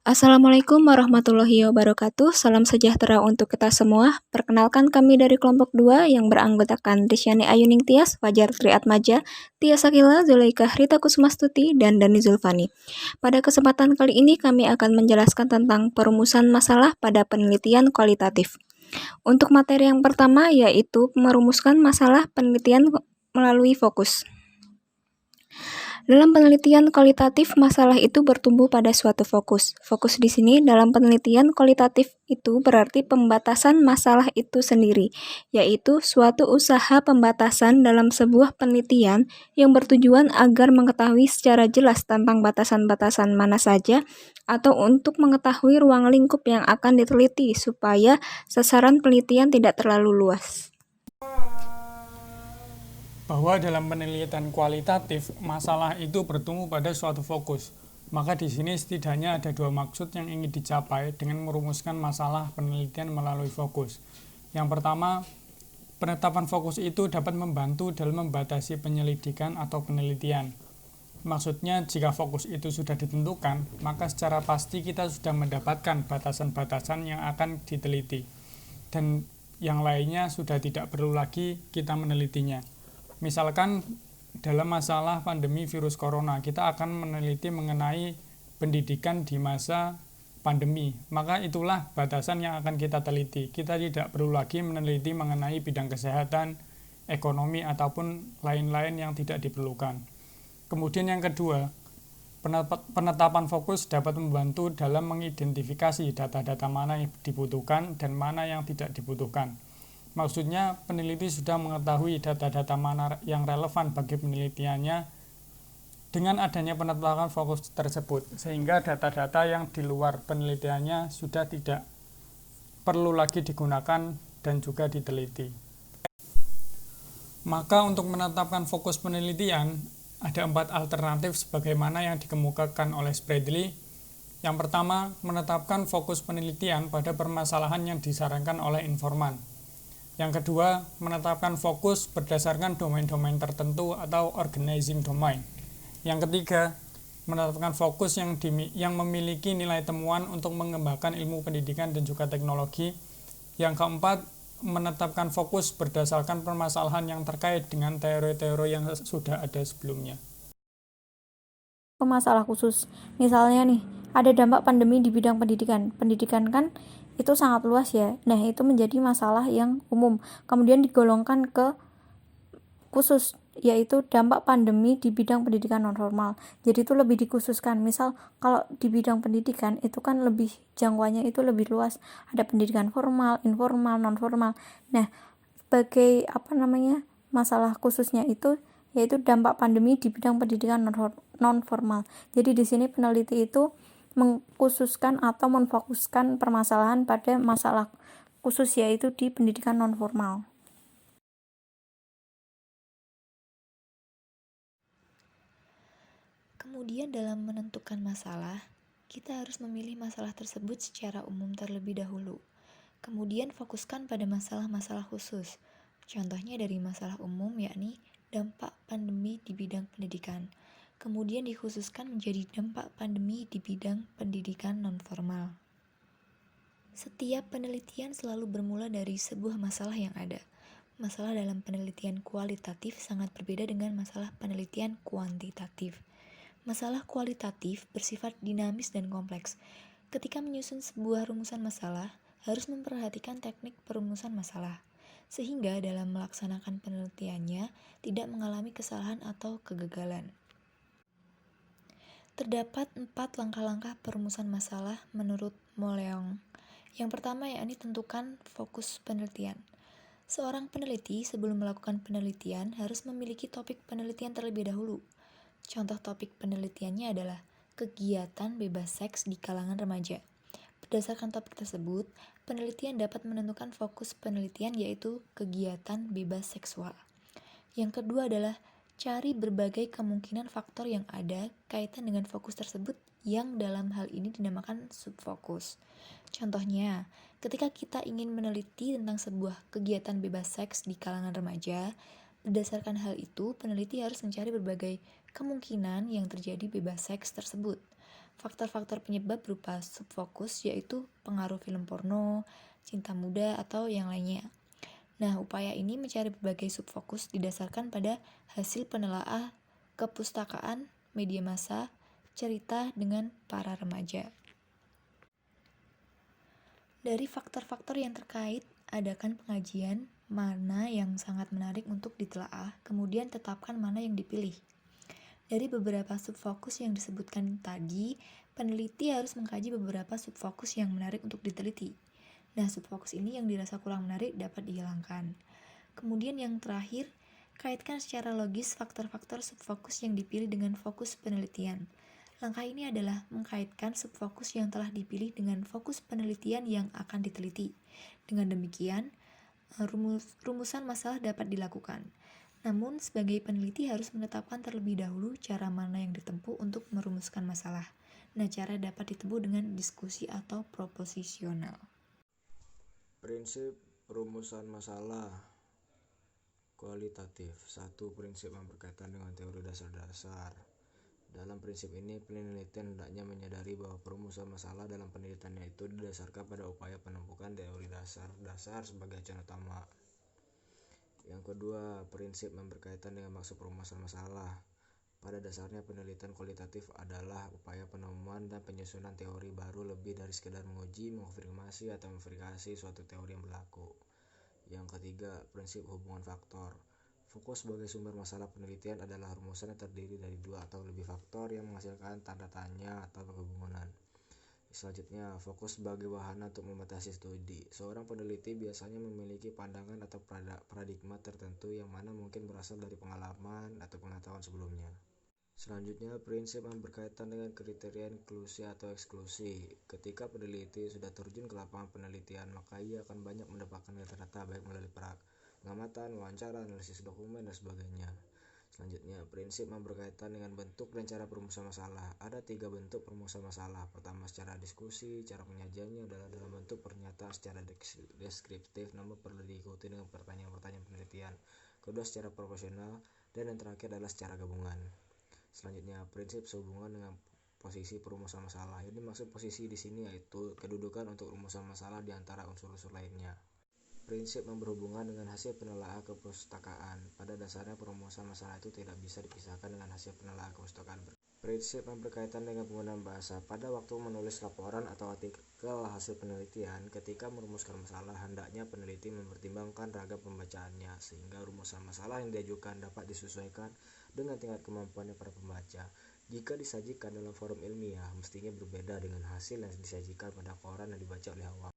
Assalamualaikum warahmatullahi wabarakatuh. Salam sejahtera untuk kita semua. Perkenalkan kami dari kelompok 2 yang beranggotakan Risyani Ayuning Tias, Fajar Triatmaja, Tia Sakila, Zulaikha Rita Kusmastuti, dan Dani Zulfani. Pada kesempatan kali ini kami akan menjelaskan tentang perumusan masalah pada penelitian kualitatif. Untuk materi yang pertama yaitu merumuskan masalah penelitian melalui fokus. Dalam penelitian kualitatif, masalah itu bertumbuh pada suatu fokus. Fokus di sini dalam penelitian kualitatif itu berarti pembatasan masalah itu sendiri, yaitu suatu usaha pembatasan dalam sebuah penelitian yang bertujuan agar mengetahui secara jelas tentang batasan-batasan mana saja atau untuk mengetahui ruang lingkup yang akan diteliti supaya sasaran penelitian tidak terlalu luas. Bahwa dalam penelitian kualitatif, masalah itu bertumbuh pada suatu fokus. Maka di sini setidaknya ada dua maksud yang ingin dicapai dengan merumuskan masalah penelitian melalui fokus. Yang pertama, penetapan fokus itu dapat membantu dalam membatasi penyelidikan atau penelitian. Maksudnya, jika fokus itu sudah ditentukan, maka secara pasti kita sudah mendapatkan batasan-batasan yang akan diteliti. Dan yang lainnya sudah tidak perlu lagi kita menelitinya. Misalkan dalam masalah pandemi virus corona, kita akan meneliti mengenai pendidikan di masa pandemi. Maka itulah batasan yang akan kita teliti. Kita tidak perlu lagi meneliti mengenai bidang kesehatan, ekonomi, ataupun lain-lain yang tidak diperlukan. Kemudian yang kedua, penetapan fokus dapat membantu dalam mengidentifikasi data-data mana yang dibutuhkan dan mana yang tidak dibutuhkan. Maksudnya, peneliti sudah mengetahui data-data mana yang relevan bagi penelitiannya dengan adanya penetapan fokus tersebut, sehingga data-data yang di luar penelitiannya sudah tidak perlu lagi digunakan dan juga diteliti. Maka untuk menetapkan fokus penelitian, ada 4 alternatif sebagaimana yang dikemukakan oleh Spradley. Yang pertama, menetapkan fokus penelitian pada permasalahan yang disarankan oleh informan. Yang kedua, menetapkan fokus berdasarkan domain-domain tertentu atau organizing domain. Yang ketiga, menetapkan fokus yang memiliki nilai temuan untuk mengembangkan ilmu pendidikan dan juga teknologi. Yang keempat, menetapkan fokus berdasarkan permasalahan yang terkait dengan teori-teori yang sudah ada sebelumnya. Masalah khusus, misalnya nih, ada dampak pandemi di bidang pendidikan. Pendidikan kan itu sangat luas ya. Nah, itu menjadi masalah yang umum. Kemudian digolongkan ke khusus, yaitu dampak pandemi di bidang pendidikan non formal. Jadi itu lebih dikhususkan. Misal kalau di bidang pendidikan itu kan lebih jangkauannya itu lebih luas. Ada pendidikan formal, informal, non formal. Nah, sebagai masalah khususnya itu yaitu dampak pandemi di bidang pendidikan non formal. Jadi di sini peneliti itu mengkhususkan atau memfokuskan permasalahan pada masalah khusus yaitu di pendidikan non formal. Kemudian dalam menentukan masalah, kita harus memilih masalah tersebut secara umum terlebih dahulu. Kemudian fokuskan pada masalah-masalah khusus. Contohnya dari masalah umum yakni dampak pandemi di bidang pendidikan. Kemudian dikhususkan menjadi dampak pandemi di bidang pendidikan non-formal. Setiap penelitian selalu bermula dari sebuah masalah yang ada. Masalah dalam penelitian kualitatif sangat berbeda dengan masalah penelitian kuantitatif. Masalah kualitatif bersifat dinamis dan kompleks. Ketika menyusun sebuah rumusan masalah, harus memperhatikan teknik perumusan masalah, sehingga dalam melaksanakan penelitiannya tidak mengalami kesalahan atau kegagalan. Terdapat 4 langkah-langkah perumusan masalah menurut Moleong. Yang pertama yakni tentukan fokus penelitian. Seorang peneliti sebelum melakukan penelitian harus memiliki topik penelitian terlebih dahulu. Contoh topik penelitiannya adalah kegiatan bebas seks di kalangan remaja. Berdasarkan topik tersebut, penelitian dapat menentukan fokus penelitian yaitu kegiatan bebas seksual. Yang kedua adalah cari berbagai kemungkinan faktor yang ada kaitan dengan fokus tersebut yang dalam hal ini dinamakan subfokus. Contohnya, ketika kita ingin meneliti tentang sebuah kegiatan bebas seks di kalangan remaja, berdasarkan hal itu, peneliti harus mencari berbagai kemungkinan yang terjadi bebas seks tersebut. Faktor-faktor penyebab berupa subfokus, yaitu pengaruh film porno, cinta muda, atau yang lainnya. Nah, upaya ini mencari berbagai subfokus didasarkan pada hasil penelaah kepustakaan, media massa, cerita dengan para remaja. Dari faktor-faktor yang terkait, adakan pengajian mana yang sangat menarik untuk ditelaah, kemudian tetapkan mana yang dipilih. Dari beberapa subfokus yang disebutkan tadi, peneliti harus mengkaji beberapa subfokus yang menarik untuk diteliti. Nah, subfokus ini yang dirasa kurang menarik dapat dihilangkan. Kemudian yang terakhir, kaitkan secara logis faktor-faktor subfokus yang dipilih dengan fokus penelitian. Langkah ini adalah mengkaitkan subfokus yang telah dipilih dengan fokus penelitian yang akan diteliti. Dengan demikian, rumusan masalah dapat dilakukan. Namun, sebagai peneliti harus menetapkan terlebih dahulu cara mana yang ditempuh untuk merumuskan masalah. Nah, cara dapat ditempuh dengan diskusi atau proposisional. Prinsip perumusan masalah kualitatif. 1. Prinsip yang berkaitan dengan teori dasar-dasar. Dalam prinsip ini, penelitian hendaknya menyadari bahwa perumusan masalah dalam penelitiannya itu didasarkan pada upaya penumpukan teori dasar-dasar sebagai acuan utama. Yang kedua, prinsip yang berkaitan dengan maksud perumusan masalah. Pada dasarnya, penelitian kualitatif adalah upaya penemuan dan penyusunan teori baru lebih dari sekedar menguji, mengkonfirmasi, atau memverifikasi suatu teori yang berlaku. Yang ketiga, prinsip hubungan faktor. Fokus sebagai sumber masalah penelitian adalah rumusan yang terdiri dari 2 atau lebih faktor yang menghasilkan tanda tanya atau kehubungan. Selanjutnya, fokus sebagai wahana untuk membatasi studi. Seorang peneliti biasanya memiliki pandangan atau paradigma tertentu yang mana mungkin berasal dari pengalaman atau pengetahuan sebelumnya. Selanjutnya, prinsip yang berkaitan dengan kriteria inklusi atau eksklusi. Ketika peneliti sudah terjun ke lapangan penelitian, maka ia akan banyak mendapatkan data-data baik melalui pengamatan, wawancara, analisis dokumen, dan sebagainya. Selanjutnya, prinsip yang berkaitan dengan bentuk dan cara perumusan masalah. Ada 3 bentuk perumusan masalah. Pertama, secara diskusi. Cara penyajiannya adalah dalam bentuk pernyataan secara deskriptif, namun perlu diikuti dengan pertanyaan-pertanyaan penelitian. Kedua, secara proporsional. Dan yang terakhir adalah secara gabungan. Selanjutnya, prinsip sehubungan dengan posisi perumusan masalah. Ini maksud posisi di sini yaitu kedudukan untuk rumusan masalah di antara unsur-unsur lainnya. Prinsip yang berhubungan dengan hasil penelaahan kepustakaan. Pada dasarnya perumusan masalah itu tidak bisa dipisahkan dengan hasil penelaahan kepustakaan. Prinsip yang berkaitan dengan penggunaan bahasa. Pada waktu menulis laporan atau artikel hasil penelitian, ketika merumuskan masalah, hendaknya peneliti mempertimbangkan ragam pembacaannya, sehingga rumusan masalah yang diajukan dapat disesuaikan dengan tingkat kemampuannya para pembaca. Jika disajikan dalam forum ilmiah, mestinya berbeda dengan hasil yang disajikan pada koran yang dibaca oleh awam.